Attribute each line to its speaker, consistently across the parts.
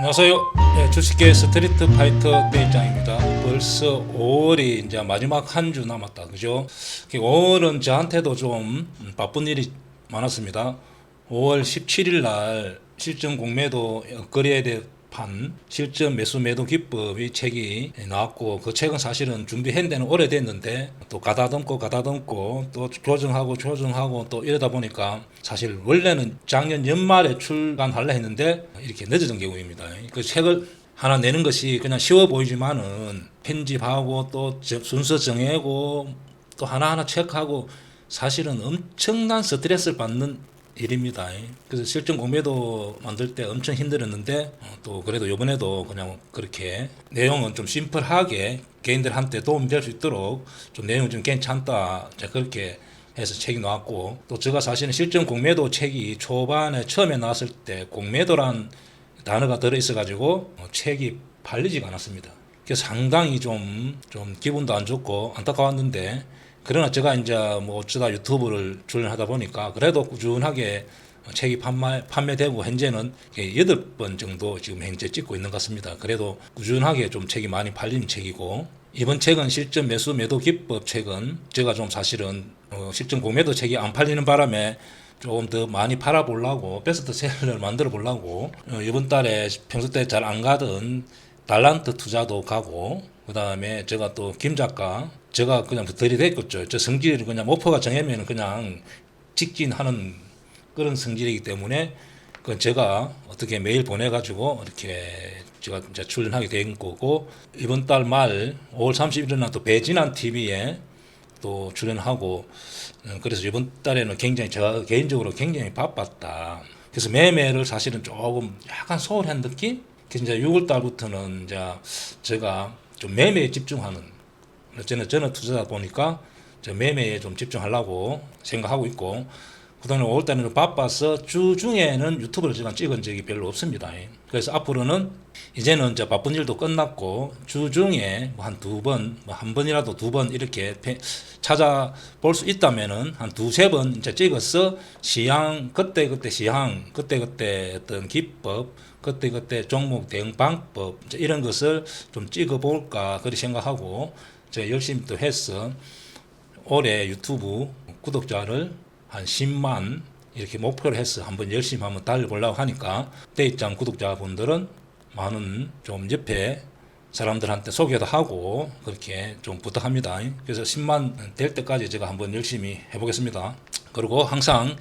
Speaker 1: 안녕하세요. 네, 주식계 스트리트 파이터 대장입니다. 벌써 5월이 이제 마지막 한 주 남았다. 그죠? 5월은 저한테도 좀 바쁜 일이 많았습니다. 5월 17일 날 실전 공매도 거래에 대한 실전 매수 매도 기법이 책이 나왔고, 그 책은 사실은 준비한 데는 오래됐는데 또 가다듬고 또 조정하고 또 이러다 보니까 사실 원래는 작년 연말에 출간하려 했는데 이렇게 늦어진 경우입니다. 그 책을 하나 내는 것이 그냥 쉬워 보이지만은 편집하고 또 순서 정하고 또 하나하나 체크하고 사실은 엄청난 스트레스를 받는 일입니다. 그래서 실전 공매도 만들 때 엄청 힘들었는데 또 그래도 이번에도 그냥 그렇게 내용은 좀 심플하게 개인들한테 도움이 될 수 있도록 좀 내용 좀 괜찮다, 그렇게 해서 책이 나왔고, 또 제가 사실은 실전 공매도 책이 초반에 처음에 나왔을 때 공매도란 단어가 들어있어 가지고 책이 팔리지가 않았습니다. 그래서 상당히 좀 기분도 안 좋고 안타까웠는데, 그러나 제가 이제 뭐 어쩌다 유튜브를 출연하다 보니까 그래도 꾸준하게 책이 판매되고 현재는 8번 정도 지금 현재 찍고 있는 것 같습니다. 그래도 꾸준하게 좀 책이 많이 팔리는 책이고, 이번 책은 실전 매수 매도 기법 책은 제가 좀 사실은 실전 공매도 책이 안 팔리는 바람에 조금 더 많이 팔아보려고 베스트셀러를 만들어 보려고 이번 달에 평소 때 잘 안 가던 달란트 투자도 가고, 그 다음에 제가 또 김 작가 제가 그냥 들이댔겠죠. 저 성질이 그냥 목표가 정하면 그냥 직진하는 그런 성질이기 때문에 그 제가 어떻게 메일 보내가지고 이렇게 제가 이제 출연하게 된 거고, 이번 달 말 5월 31일 날 또 배진환 TV에 또 출연하고, 그래서 이번 달에는 굉장히 제가 개인적으로 굉장히 바빴다. 그래서 매매를 사실은 조금 약간 소홀한 느낌? 그래서 이제 6월 달부터는 이제 제가 좀 매매에 집중하는, 저는 투자다 보니까 매매에 좀 집중하려고 생각하고 있고, 그다음에 5월 달에는 좀 바빠서 주 중에는 유튜브를 제가 찍은 적이 별로 없습니다. 그래서 앞으로는 이제는 이제 바쁜 일도 끝났고 주 중에 한 두 번, 한 번이라도 두 번 이렇게 찾아볼 수 있다면은 한 두세 번 이제 찍어서 시향, 그때 시향, 그때 어떤 기법, 그때 종목 대응 방법, 이런 것을 좀 찍어볼까 그렇게 생각하고 제가 열심히 또 해서 올해 유튜브 구독자를 한 10만 이렇게 목표를 해서 한번 열심히 한번 달려보려고 하니까 대입장 구독자분들은 많은 좀 옆에 사람들한테 소개도 하고 그렇게 좀 부탁합니다. 그래서 10만 될 때까지 제가 한번 열심히 해보겠습니다. 그리고 항상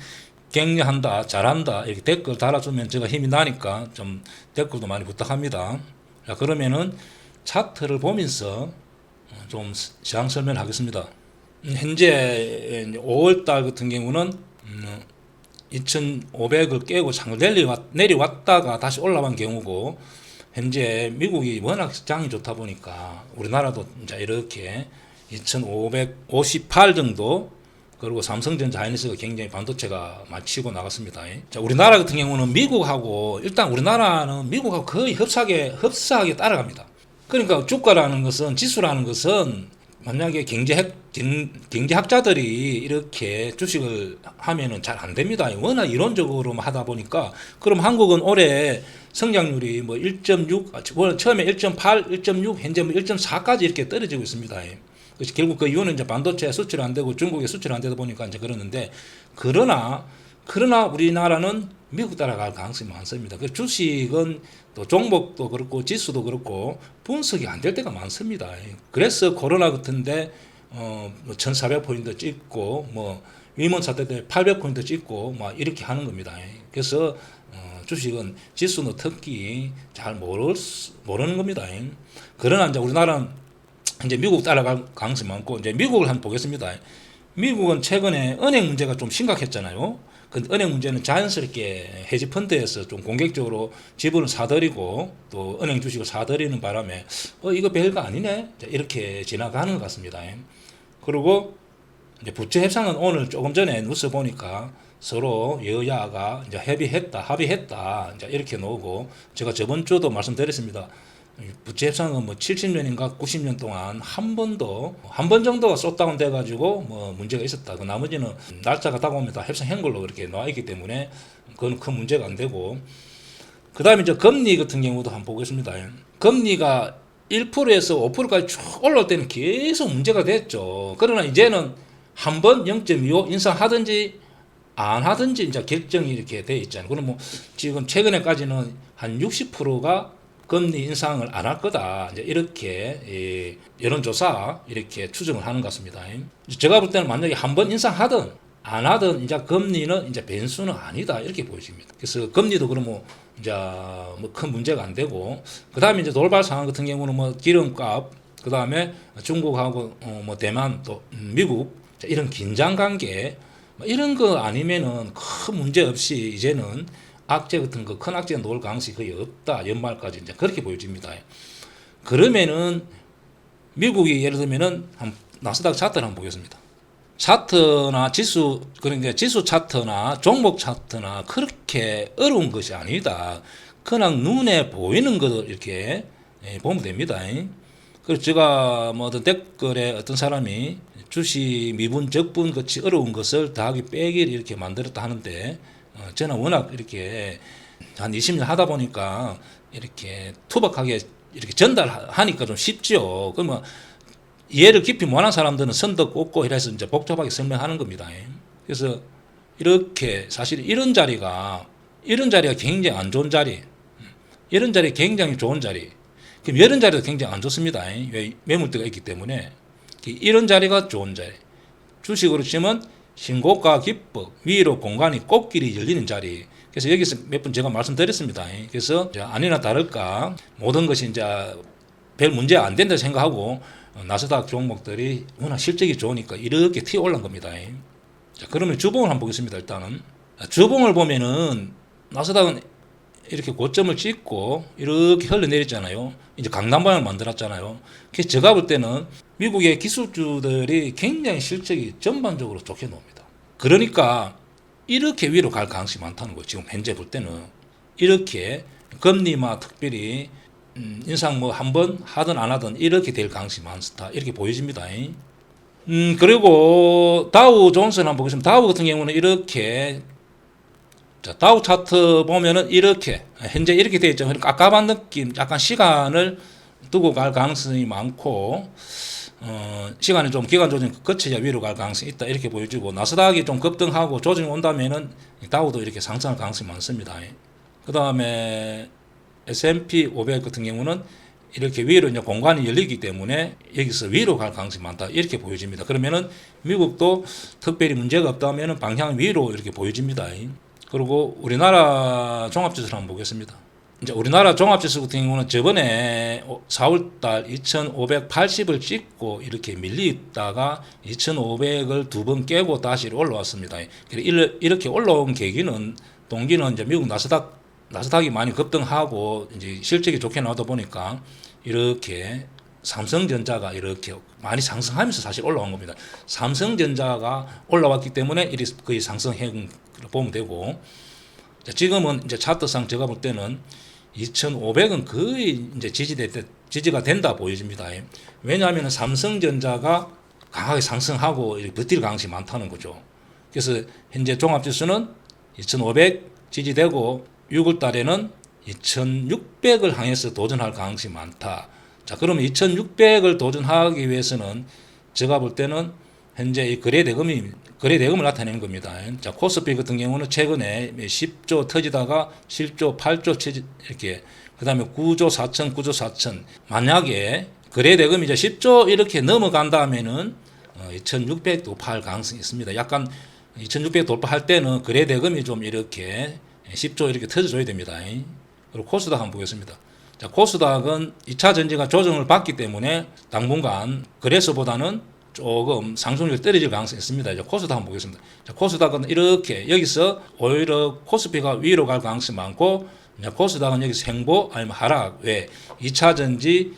Speaker 1: 격려한다, 잘한다 이렇게 댓글 달아주면 제가 힘이 나니까 좀 댓글도 많이 부탁합니다. 자, 그러면은 차트를 보면서 좀 시황 설명하겠습니다. 현재 5월달 같은 경우는 2500을 깨고 장을 내려왔다가 다시 올라간 경우고, 현재 미국이 워낙 장이 좋다 보니까 우리나라도 이제 이렇게 2558 정도, 그리고 삼성전자 하이닉스가 굉장히 반도체가 많이 치고 나갔습니다. 자, 우리나라 같은 경우는 일단 우리나라는 미국하고 거의 흡사하게 따라갑니다. 그러니까 주가라는 것은, 지수라는 것은 만약에 경제학자들이 이렇게 주식을 하면은 잘 안 됩니다. 워낙 이론적으로 하다 보니까. 그럼 한국은 올해 성장률이 뭐 1.6, 처음에 1.8, 1.6, 현재 뭐 1.4까지 이렇게 떨어지고 있습니다. 그래서 결국 그 이유는 이제 반도체 수출 안 되고 중국에 수출 안 되다 보니까 이제 그러는데, 그러나 우리나라는 미국 따라갈 가능성이 많습니다. 그 주식은 또 종목도 그렇고 지수도 그렇고 분석이 안 될 때가 많습니다. 그래서 코로나 같은데 1400포인트 찍고 뭐 위먼 사태 때 800포인트 찍고 막 이렇게 하는 겁니다. 그래서 주식은 지수는 특히 잘 모르는 겁니다. 그러나 이제 우리나라는 이제 미국 따라갈 가능성이 많고, 이제 미국을 한번 보겠습니다. 미국은 최근에 은행 문제가 좀 심각했잖아요. 그 은행 문제는 자연스럽게 헤지펀드에서 좀 공격적으로 지분을 사들이고 또 은행 주식을 사들이는 바람에 이거 별거 아니네 이렇게 지나가는 것 같습니다. 그리고 이제 부채 협상은 오늘 조금 전에 뉴스 보니까 서로 여야가 이제 합의했다 이제 이렇게 나오고, 제가 저번 주도 말씀드렸습니다. 부채 협상은 뭐 70년인가 90년 동안 한 번 정도가 쏟다운 돼가지고 뭐 문제가 있었다. 그 나머지는 날짜가 다가오면 다 협상한 걸로 그렇게 나와 있기 때문에 그건 큰 문제가 안 되고, 그 다음에 이제 금리 같은 경우도 한번 보겠습니다. 금리가 1%에서 5%까지 쭉 올라올 때는 계속 문제가 됐죠. 그러나 이제는 한번 0.25 인상하든지 안 하든지 이제 결정이 이렇게 돼 있잖아요. 그럼 뭐 지금 최근에까지는 한 60%가 금리 인상을 안 할 거다. 이제 이렇게 여론조사 이렇게 추정을 하는 것 같습니다. 제가 볼 때는 만약에 한번 인상하든 안 하든 이제 금리는 이제 변수는 아니다. 이렇게 보여집니다. 그래서 금리도 그러면 이제 뭐 큰 문제가 안 되고, 그 다음에 이제 돌발 상황 같은 경우는 뭐 기름값, 그 다음에 중국하고 뭐 대만 또 미국 이런 긴장 관계 이런 거 아니면은 큰 문제 없이 이제는 악재 같은 거 큰 악재가 나올 가능성이 거의 없다. 연말까지 이제 그렇게 보여집니다. 그러면은 미국이 예를 들면은 나스닥 차트를 한번 보겠습니다. 차트나 지수, 그러니까 지수 차트나 종목 차트나 그렇게 어려운 것이 아니다. 그냥 눈에 보이는 것을 이렇게 보면 됩니다. 그래서 제가 뭐 어떤 댓글에 어떤 사람이 주식 미분 적분 같이 어려운 것을 더하기 빼기를 이렇게 만들었다 하는데, 저는 워낙 이렇게 한 20년 하다 보니까 이렇게 투박하게 이렇게 전달하니까 좀 쉽죠. 그러면 이해를 깊이 못한 사람들은 선도 꽂고 이래서 이제 복잡하게 설명하는 겁니다. 그래서 이렇게 사실 이런 자리가 굉장히 안 좋은 자리, 이런 자리 굉장히 좋은 자리, 그럼 이런 자리도 굉장히 안 좋습니다. 왜? 매물대가 있기 때문에. 이런 자리가 좋은 자리. 주식으로 치면 신고가 기법, 위로 공간이 꽃길이 열리는 자리. 그래서 여기서 몇 번 제가 말씀드렸습니다. 그래서 아니나 다를까 모든 것이 이제 별 문제 안 된다 생각하고 나스닥 종목들이 워낙 실적이 좋으니까 이렇게 튀어 올라온 겁니다. 자, 그러면 주봉을 한번 보겠습니다. 일단은 주봉을 보면은 나스닥은 이렇게 고점을 찍고 이렇게 흘러내렸잖아요. 이제 강남방을 만들었잖아요. 그래서 제가 볼 때는 미국의 기술주들이 굉장히 실적이 전반적으로 좋게 나옵니다. 그러니까 이렇게 위로 갈 가능성이 많다는 거예요. 지금 현재 볼 때는 이렇게 금리만 특별히 인상 뭐 한 번 하든 안 하든 이렇게 될 가능성이 많다. 이렇게 보여집니다. 그리고 다우 존스를 한번 보겠습니다. 다우 같은 경우는 이렇게, 자, 다우 차트 보면은 이렇게 현재 이렇게 되어 있죠. 그러니까 깝깝한 느낌, 약간 시간을 두고 갈 가능성이 많고, 시간이 좀 기간 조정이 거쳐야 위로 갈 가능성이 있다. 이렇게 보여지고, 나스닥이 좀 급등하고 조정이 온다면은 다우도 이렇게 상승할 가능성이 많습니다. 그 다음에 S&P 500 같은 경우는 이렇게 위로 이제 공간이 열리기 때문에 여기서 위로 갈 가능성이 많다. 이렇게 보여집니다. 그러면은 미국도 특별히 문제가 없다면은 방향 위로 이렇게 보여집니다. 그리고 우리나라 종합지수를 한번 보겠습니다. 이제 우리나라 종합지수 같은 경우는 저번에 4월달 2,580을 찍고 이렇게 밀리다가 2,500을 두 번 깨고 다시 올라왔습니다. 이렇게 올라온 계기는 동기는 이제 미국 나스닥이 많이 급등하고 이제 실적이 좋게 나오다 보니까 이렇게 삼성전자가 이렇게 많이 상승하면서 사실 올라온 겁니다. 삼성전자가 올라왔기 때문에 거의 상승한 걸 보면 되고, 지금은 이제 차트상 제가 볼 때는 2,500은 거의 이제 지지가 된다 보여집니다. 왜냐하면 삼성전자가 강하게 상승하고 버틸 가능성이 많다는 거죠. 그래서 현재 종합지수는 2,500 지지되고 6월 달에는 2,600을 향해서 도전할 가능성이 많다. 자, 그러면 2,600을 도전하기 위해서는 제가 볼 때는 현재 이 거래대금을 나타내는 겁니다. 자, 코스피 같은 경우는 최근에 10조 터지다가 7조, 8조 이렇게, 그 다음에 9조 4천, 9조 4천. 만약에 거래대금이 이제 10조 이렇게 넘어간다면은 2,600 돌파할 가능성이 있습니다. 약간 2,600 돌파할 때는 거래대금이 좀 이렇게 10조 이렇게 터져줘야 됩니다. 그리고 코스닥 한번 보겠습니다. 자, 코스닥은 2차 전지가 조정을 받기 때문에 당분간 거래소보다는 조금 상승률이 떨어질 가능성이 있습니다. 이제 코스닥 한번 보겠습니다. 자, 코스닥은 이렇게 여기서 오히려 코스피가 위로 갈 가능성이 많고, 코스닥은 여기서 횡보 아니면 하락, 왜 2차 전지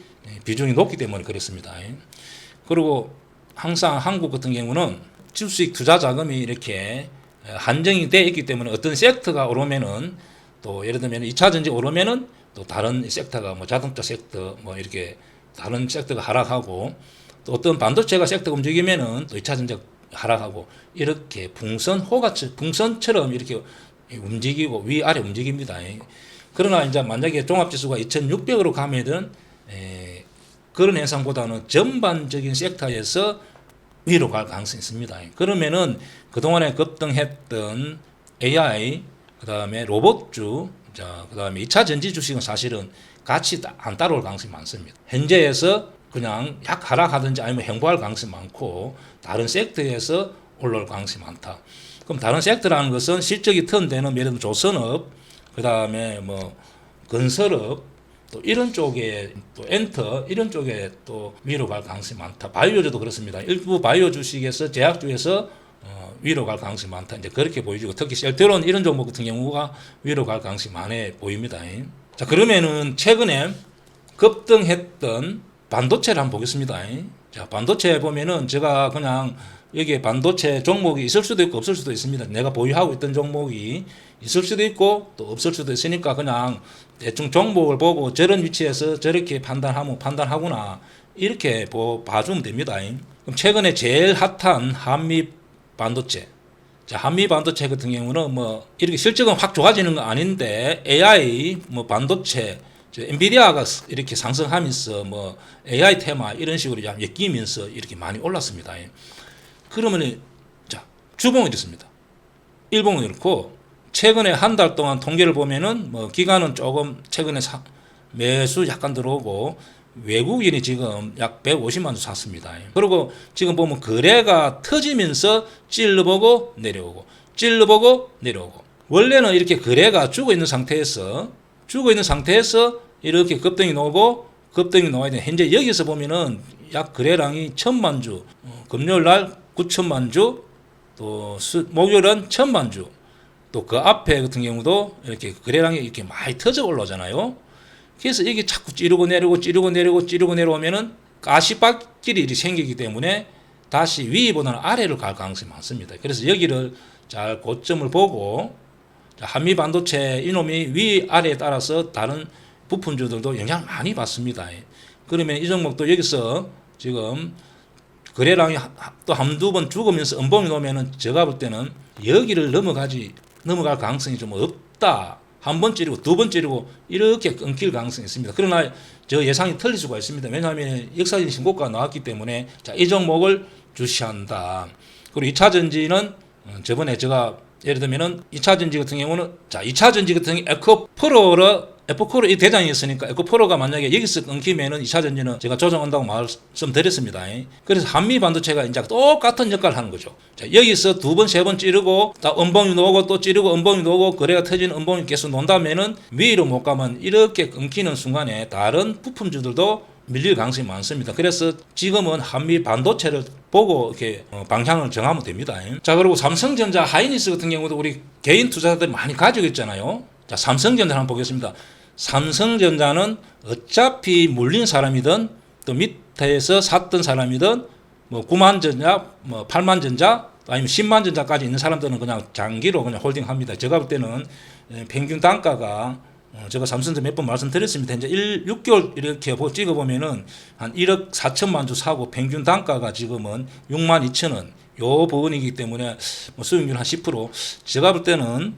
Speaker 1: 비중이 높기 때문에 그렇습니다. 그리고 항상 한국 같은 경우는 주식 투자 자금이 이렇게 한정이 되어 있기 때문에 어떤 섹터가 오르면은 또 예를 들면 2차 전지 오르면은 또 다른 섹터가 뭐 자동차 섹터 뭐 이렇게 다른 섹터가 하락하고, 또 어떤 반도체가 섹터가 움직이면은 또 2차 전지가 하락하고, 이렇게 풍선처럼 이렇게 움직이고 위아래 움직입니다. 그러나 이제 만약에 종합지수가 2,600으로 가면은 그런 현상보다는 전반적인 섹터에서 위로 갈 가능성이 있습니다. 그러면은 그동안에 급등했던 AI, 그다음에 로봇주, 그다음에 2차 전지 주식은 사실은 같이 안 따라올 가능성이 많습니다. 현재에서 그냥 약 하락하든지 아니면 행보할 가능성이 많고 다른 섹터에서 올라올 가능성이 많다. 그럼 다른 섹터라는 것은 실적이 턴되는 예를 들면 조선업, 그다음에 뭐 건설업, 또 이런 쪽에 또 엔터 이런 쪽에 또 위로 갈 가능성이 많다. 바이오주도 그렇습니다. 일부 바이오 주식에서 제약주에서 위로 갈 가능성이 많다. 이제 그렇게 보여지고 특히 셀트론 이런 종목 같은 경우가 위로 갈 가능성이 많아 보입니다. 자, 그러면은 최근에 급등했던 반도체를 한번 보겠습니다. 자, 반도체 보면은 제가 그냥 여기에 반도체 종목이 있을 수도 있고 없을 수도 있습니다. 내가 보유하고 있던 종목이 있을 수도 있고 또 없을 수도 있으니까 그냥 대충 종목을 보고 저런 위치에서 저렇게 판단하면 판단하구나 이렇게 봐주면 됩니다. 그럼 최근에 제일 핫한 한미 반도체. 자, 한미 반도체 같은 경우는 뭐 이렇게 실적은 확 좋아지는 건 아닌데 AI 뭐 반도체 엔비디아가 이렇게 상승하면서 뭐 AI 테마 이런 식으로 엮이면서 이렇게 많이 올랐습니다. 그러면 자, 주봉이 됐습니다. 일봉은 이렇고 최근에 한 달 동안 통계를 보면은 뭐 기간은 조금 최근에 매수 약간 들어오고 외국인이 지금 약 150만 주 샀습니다. 그리고 지금 보면 거래가 터지면서 찔러보고 내려오고 찔러보고 내려오고 원래는 이렇게 거래가 죽어 있는 상태에서 이렇게 급등이 나오고 급등이 나와야 돼. 현재 여기서 보면은 약 거래량이 1,000만 주, 금요일 날 9천만 주, 또 목요일은 1,000만 주, 또 그 앞에 같은 경우도 이렇게 거래량이 이렇게 많이 터져 올라오잖아요. 그래서 이게 자꾸 찌르고 내려오면은 가시밭길이 이렇게 생기기 때문에 다시 위보다는 아래로 갈 가능성이 많습니다. 그래서 여기를 잘 고점을 보고 한미 반도체 이놈이 위 아래에 따라서 다른 부품주들도 영향을 많이 받습니다. 그러면 이 종목도 여기서 지금 거래량이 또 한두 번 죽으면서 음봉이 놓으면은 제가 볼 때는 여기를 넘어갈 가능성이 좀 없다. 한 번 찌르고 두 번 찌르고 이렇게 끊길 가능성이 있습니다. 그러나 저 예상이 틀릴 수가 있습니다. 왜냐하면 역사적인 신고가가 나왔기 때문에 자, 이 종목을 주시한다. 그리고 2차 전지는 저번에 제가 예를 들면은 2차 전지 같은 경우는 자, 2차 전지 같은 경우 에코프로 이 대장이었으니까 에코프로가 만약에 여기서 끊기면은 2차 전지는 제가 조정한다고 말씀드렸습니다. 그래서 한미 반도체가 이제 똑같은 역할을 하는 거죠. 자, 여기서 두 번, 세 번 찌르고 딱 음봉이 나오고 또 찌르고 음봉이 나오고 거래가 터지는 음봉이 계속 논다면은 위로 못 가면 이렇게 끊기는 순간에 다른 부품주들도 밀릴 가능성이 많습니다. 그래서 지금은 한미 반도체를 보고 이렇게 방향을 정하면 됩니다. 자, 그리고 삼성전자, 하이닉스 같은 경우도 우리 개인 투자자들이 많이 가지고 있잖아요. 자, 삼성전자 한번 보겠습니다. 삼성전자는 어차피 물린 사람이든 또 밑에서 샀던 사람이든 뭐 9만 전자, 뭐 8만 전자, 아니면 10만 전자까지 있는 사람들은 그냥 장기로 그냥 홀딩합니다. 제가 볼 때는 평균 단가가 제가 삼성전자 몇 번 말씀드렸습니다. 이제 6개월 이렇게 찍어보면은 한 1억 4천만 주 사고 평균 단가가 지금은 6만 2천 원. 요 부분이기 때문에 뭐 수익률 한 10%. 제가 볼 때는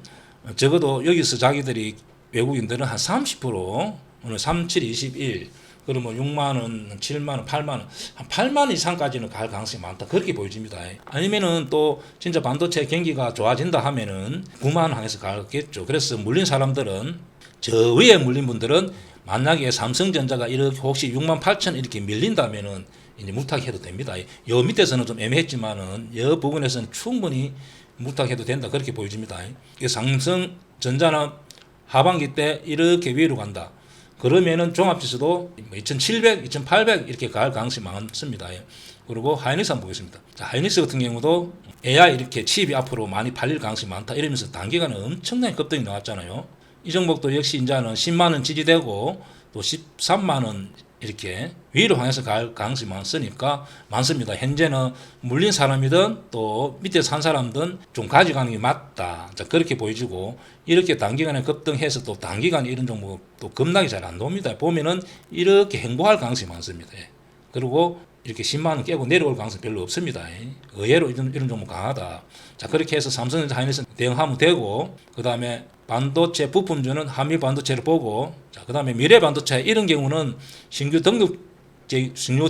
Speaker 1: 적어도 여기서 자기들이 외국인들은 한 30% 오늘 37, 21 그러면 6만 원, 7만 원, 8만 원, 한 8만 원 이상까지는 갈 가능성이 많다. 그렇게 보여집니다. 아니면은 또 진짜 반도체 경기가 좋아진다 하면은 9만 원 항에서 가겠죠. 그래서 물린 사람들은 저 위에 물린 분들은 만약에 삼성전자가 이렇게 혹시 6만 8천 이렇게 밀린다면은 이제 물타기해도 됩니다. 요 밑에서는 좀 애매했지만은 이 부분에서는 충분히 물타기해도 된다. 그렇게 보여집니다. 삼성전자는 하반기 때 이렇게 위로 간다. 그러면은 종합지수도 2,700, 2,800 이렇게 갈 가능성이 많습니다. 그리고 하이닉스 한번 보겠습니다. 자, 하이닉스 같은 경우도 AI 이렇게 칩이 앞으로 많이 팔릴 가능성이 많다. 이러면서 단기간에 엄청나게 급등이 나왔잖아요. 이 종목도 역시 이제는 10만 원 지지되고 또 13만 원 이렇게 위로 향해서 갈 가능성이 많습니다. 현재는 물린 사람이든 또 밑에 산 사람든 좀 가져가는 게 맞다. 자, 그렇게 보여지고 이렇게 단기간에 급등해서 또 단기간에 이런 종목 또 급락이 잘 안 나옵니다. 보면은 이렇게 행보할 가능성이 많습니다. 그리고 이렇게 10만 원 깨고 내려올 가능성이 별로 없습니다. 의외로 이런 종목 강하다. 자, 그렇게 해서 삼성전자 하이닉스 대응하면 되고 그 다음에 반도체 부품주는 한미 반도체를 보고, 자, 그 다음에 미래 반도체 이런 경우는 신규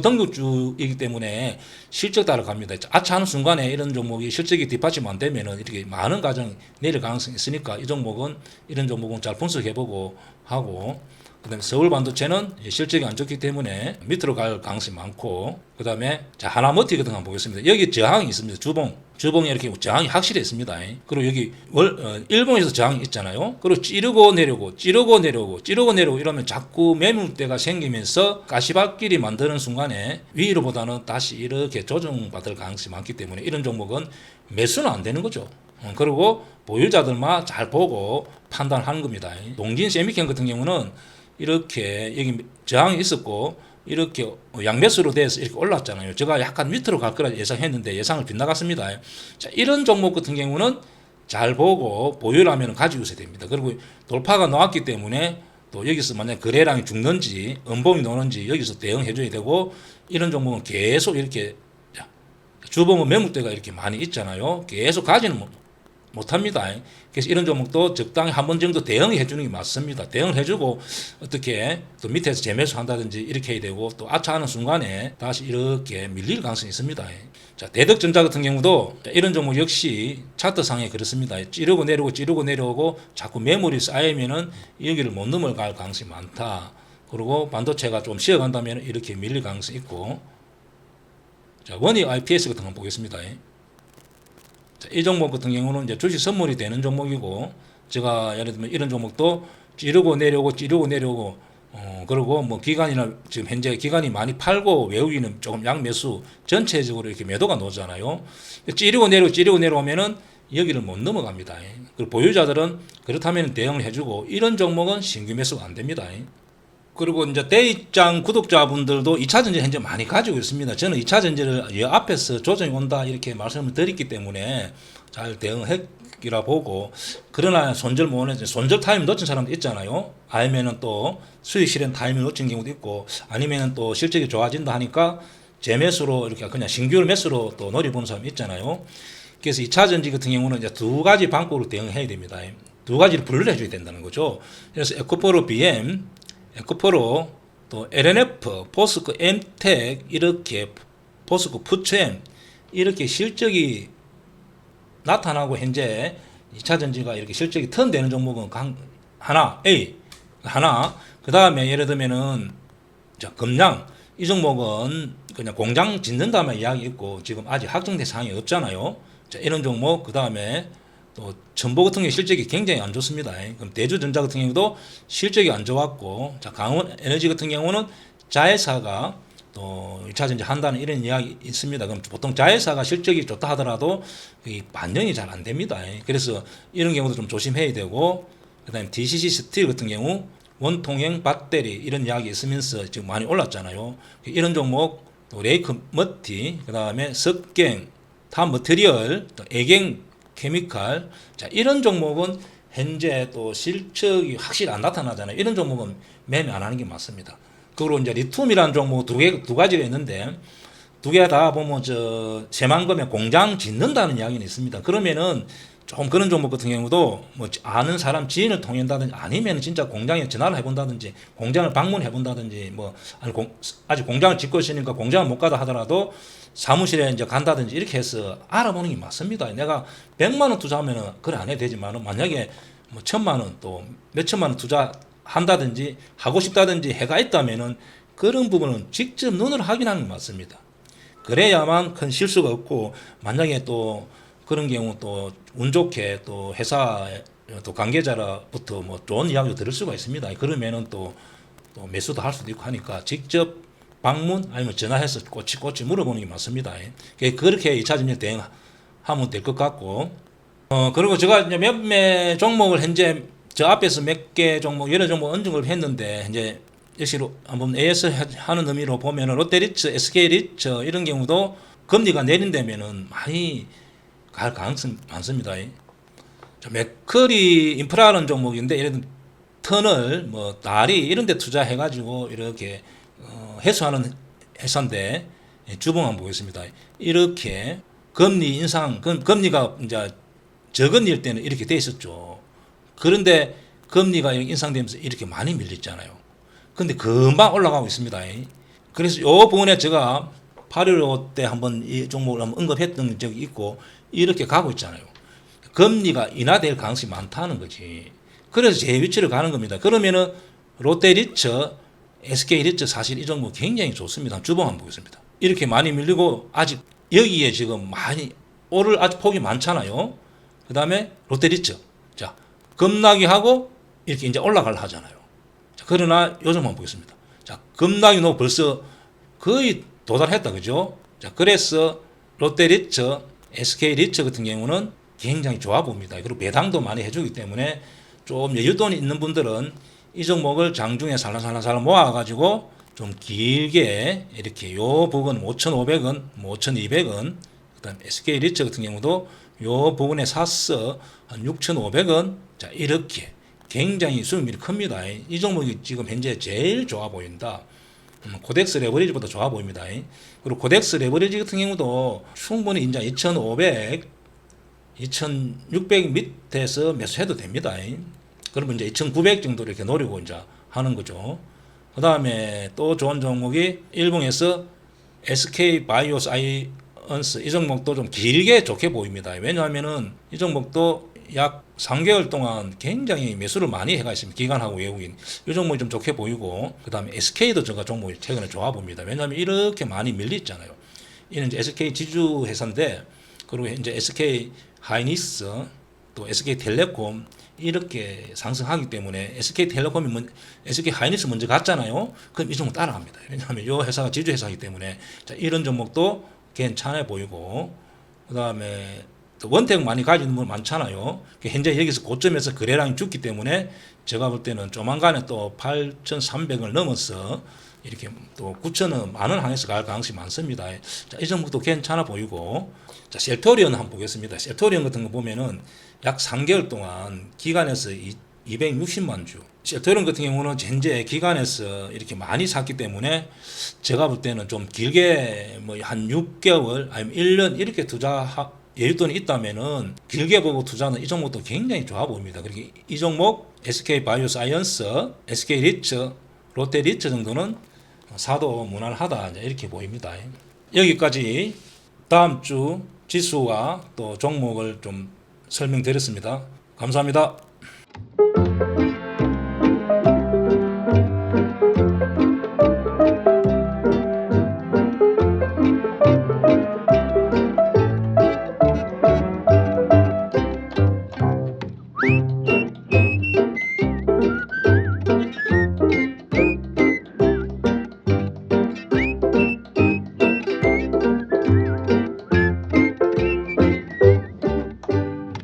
Speaker 1: 등록주이기 때문에 실적 따라갑니다. 아차하는 순간에 이런 종목이 실적이 뒷받침 안 되면은 이렇게 많은 가정 내릴 가능성이 있으니까 이런 종목은 잘 분석해보고 하고, 그다음에 서울 반도체는 실적이 안 좋기 때문에 밑으로 갈 가능성이 많고, 그다음에 자 하나머티 같은 거 한번 보겠습니다. 여기 저항이 있습니다. 주봉이 이렇게 저항이 확실히 있습니다. 그리고 여기 일봉에서 저항이 있잖아요. 그리고 찌르고 내려오고 이러면 자꾸 매물대가 생기면서 가시밭길이 만드는 순간에 위로보다는 다시 이렇게 조정받을 가능성이 많기 때문에 이런 종목은 매수는 안 되는 거죠. 그리고 보유자들만 잘 보고 판단하는 겁니다. 동진 세미캠 같은 경우는 이렇게 여기 저항이 있었고 이렇게 양매수로 돼서 이렇게 올랐잖아요. 제가 약간 밑으로 갈 거라 예상했는데 예상을 빗나갔습니다. 자, 이런 종목 같은 경우는 잘 보고 보유라면 가지고 있어야 됩니다. 그리고 돌파가 나왔기 때문에 또 여기서 만약 거래량이 죽는지 음봉이 노는지 여기서 대응해 줘야 되고, 이런 종목은 계속 이렇게 주봉은 매물대가 이렇게 많이 있잖아요. 계속 가지는 못합니다. 그래서 이런 종목도 적당히 한 번 정도 대응해 주는 게 맞습니다. 대응을 해주고 어떻게 또 밑에서 재매수 한다든지 이렇게 해야 되고, 또 아차하는 순간에 다시 이렇게 밀릴 가능성이 있습니다. 자, 대덕전자 같은 경우도 이런 종목 역시 차트상에 그렇습니다. 찌르고 내려오고 자꾸 매물이 쌓이면은 여기를 못 넘어갈 가능성이 많다. 그리고 반도체가 좀 쉬어간다면 이렇게 밀릴 가능성이 있고, 자, 원익 IPS 같은 거 보겠습니다. 자, 이 종목 같은 경우는 이제 주식 선물이 되는 종목이고, 제가 예를 들면 이런 종목도 찌르고 내려오고 그리고 뭐 기관이나 지금 현재 기관이 많이 팔고 외국인은 조금 양매수 전체적으로 이렇게 매도가 나오잖아요. 찌르고 내려오면은 여기를 못 넘어갑니다. 그리고 보유자들은 그렇다면 대응을 해주고, 이런 종목은 신규 매수가 안 됩니다. 그리고 이제 대입장 구독자분들도 2차 전지 현재 많이 가지고 있습니다. 저는 2차 전지를 이 앞에서 조정이 온다 이렇게 말씀을 드렸기 때문에 잘 대응했기라 보고, 그러나 손절 타임 놓친 사람도 있잖아요. 아니면은 또 수익 실현 타임을 놓친 경우도 있고, 아니면은 또 실적이 좋아진다 하니까 재매수로 이렇게 그냥 신규 매수로 또 노려보는 사람이 있잖아요. 그래서 2차 전지 같은 경우는 이제 두 가지 방법으로 대응해야 됩니다. 두 가지를 분류를 해줘야 된다는 거죠. 그래서 에코프로 BM, 에코프로, 또 LNF, 포스코 엠텍, 이렇게 포스코 푸처엠 이렇게 실적이 나타나고 현재 2차 전지가 이렇게 실적이 턴되는 종목은 하나, 그 다음에 예를 들면은 금양, 이 종목은 그냥 공장 짓는다면 이야기 있고 지금 아직 확정된 사항이 없잖아요. 자, 이런 종목, 그 다음에 또 첨보 같은 게 실적이 굉장히 안 좋습니다. 그럼 대주전자 같은 경우도 실적이 안 좋았고, 자, 강원 에너지 같은 경우는 자회사가 또 2차 전지 한다는 이런 이야기 있습니다. 그럼 보통 자회사가 실적이 좋다 하더라도 이 반영이 잘 안 됩니다. 그래서 이런 경우도 좀 조심해야 되고, 그다음에 DCC 스틸 같은 경우 원통형 배터리 이런 이야기 있으면서 지금 많이 올랐잖아요. 이런 종목, 또 레이크 머티, 그다음에 석갱, 탑 머티리얼, 또 애갱 케미칼, 자, 이런 종목은 현재 또 실적이 확실히 안 나타나잖아요. 이런 종목은 매매 안 하는 게 맞습니다. 그리고 이제 리튬이라는 종목 두 가지가 있는데, 두 개 다 보면 새만금에 공장 짓는다는 이야기는 있습니다. 그러면은 좀 그런 종목 같은 경우도 뭐 아는 사람 지인을 통한다든지, 아니면 진짜 공장에 전화를 해본다든지, 공장을 방문해본다든지, 뭐 아직 공장을 짓고 있으니까 공장을 못 가다 하더라도 사무실에 이제 간다든지 이렇게 해서 알아보는 게 맞습니다. 내가 100만 원 투자하면은 그래 안 해도 되지만, 만약에 뭐 1000만 원 또 몇천만 원 투자한다든지 하고 싶다든지 해가 있다면은 그런 부분은 직접 눈으로 확인하는 게 맞습니다. 그래야만 큰 실수가 없고, 만약에 또 그런 경우 또 운 좋게 또 회사 또 관계자로부터 뭐 좋은 이야기도 들을 수가 있습니다. 그러면은 또 매수도 할 수도 있고 하니까 직접 방문 아니면 전화해서 꼬치 물어보는 게 맞습니다. 그렇게 2차 전지 대응하면 될 것 같고, 그리고 제가 이제 몇몇 종목을 현재 저 앞에서 몇 개 종목 여러 종목 언중을 했는데, 이제 역시로 한번 AS 하는 의미로 보면은 롯데리츠, SK리츠 이런 경우도 금리가 내린다면은 많이 갈 가능성이 많습니다. 맥커리 인프라는 종목인데, 예를 들면 터널, 뭐 다리 이런 데 투자해가지고 이렇게 해소하는 회사인데, 주봉 한번 보겠습니다. 이렇게 금리 인상, 금리가 이제 적은 일 때는 이렇게 돼 있었죠. 그런데 금리가 인상되면서 이렇게 많이 밀렸잖아요. 근데 금방 올라가고 있습니다. 그래서 이 부분에 제가 8.15 때 한번 이 종목을 한번 언급했던 적이 있고 이렇게 가고 있잖아요. 금리가 인하될 가능성이 많다는 거지. 그래서 제 위치를 가는 겁니다. 그러면은 롯데리처, SK리처 사실 이 종목 굉장히 좋습니다. 주봉 한번 보겠습니다. 이렇게 많이 밀리고 아직 여기에 지금 많이 오를 아직 폭이 많잖아요. 그 다음에 롯데리처. 자, 급락이 하고 이렇게 이제 올라가려 하잖아요. 자, 그러나 요즘 한번 보겠습니다. 자, 급락이 너 벌써 거의 도달했다. 그죠? 자, 그래서 롯데리처, SK리처 같은 경우는 굉장히 좋아 봅니다. 그리고 배당도 많이 해주기 때문에 좀 여윳돈이 있는 분들은 이 종목을 장중에 살랑살랑 모아가지고 좀 길게 이렇게 요 부분 5,500원, 5,200원, 그 다음 SK리처 같은 경우도 요 부분에 샀어 한 6,500원. 자, 이렇게 굉장히 수익률이 큽니다. 이 종목이 지금 현재 제일 좋아 보인다. 코덱스 레버리지보다 좋아 보입니다. 그리고 코덱스 레버리지 같은 경우도 충분히 이제 2,500, 2,600 밑에서 매수해도 됩니다. 그러면 이제 2,900 정도 이렇게 노리고 이제 하는 거죠. 그 다음에 또 좋은 종목이 일봉에서 SK 바이오사이언스 이 종목도 좀 길게 좋게 보입니다. 왜냐하면은 이 종목도 약 3개월 동안 굉장히 매수를 많이 해가 있습니다. 기관하고 외국인. 이 종목이 좀 좋게 보이고, 그 다음에 SK도 제가 종목이 최근에 좋아 봅니다. 왜냐하면 이렇게 많이 밀렸잖아요. 이는 이제 SK 지주 회사인데, 그리고 이제 SK 하이닉스, 또 SK텔레콤 이렇게 상승하기 때문에 SK텔레콤이 SK 하이닉스 먼저 갔잖아요. 그럼 이 종목 따라갑니다. 왜냐하면 이 회사가 지주 회사이기 때문에 자, 이런 종목도 괜찮아 보이고, 그 다음에 또 원택 많이 가지는 분 많잖아요. 현재 여기서 고점에서 거래량이 죽기 때문에 제가 볼 때는 조만간에 또 8,300을 넘어서 이렇게 또 9,000원, 만원 항해서 갈 가능성이 많습니다. 자, 이 종목도 괜찮아 보이고, 자, 셀토리온 한번 보겠습니다. 셀토리온 같은 거 보면은 약 3개월 동안 기관에서 260만 주. 셀토리온 같은 경우는 현재 기관에서 이렇게 많이 샀기 때문에 제가 볼 때는 좀 길게 뭐 한 6개월 아니면 1년 이렇게 여윳돈이 있다면은 길게 보고 투자는 이 종목도 굉장히 좋아 보입니다. 그리고 이 종목 SK 바이오사이언스, SK 리처, 롯데 리처 정도는 사도 무난하다 이렇게 보입니다. 여기까지 다음 주 지수와 또 종목을 좀 설명드렸습니다. 감사합니다.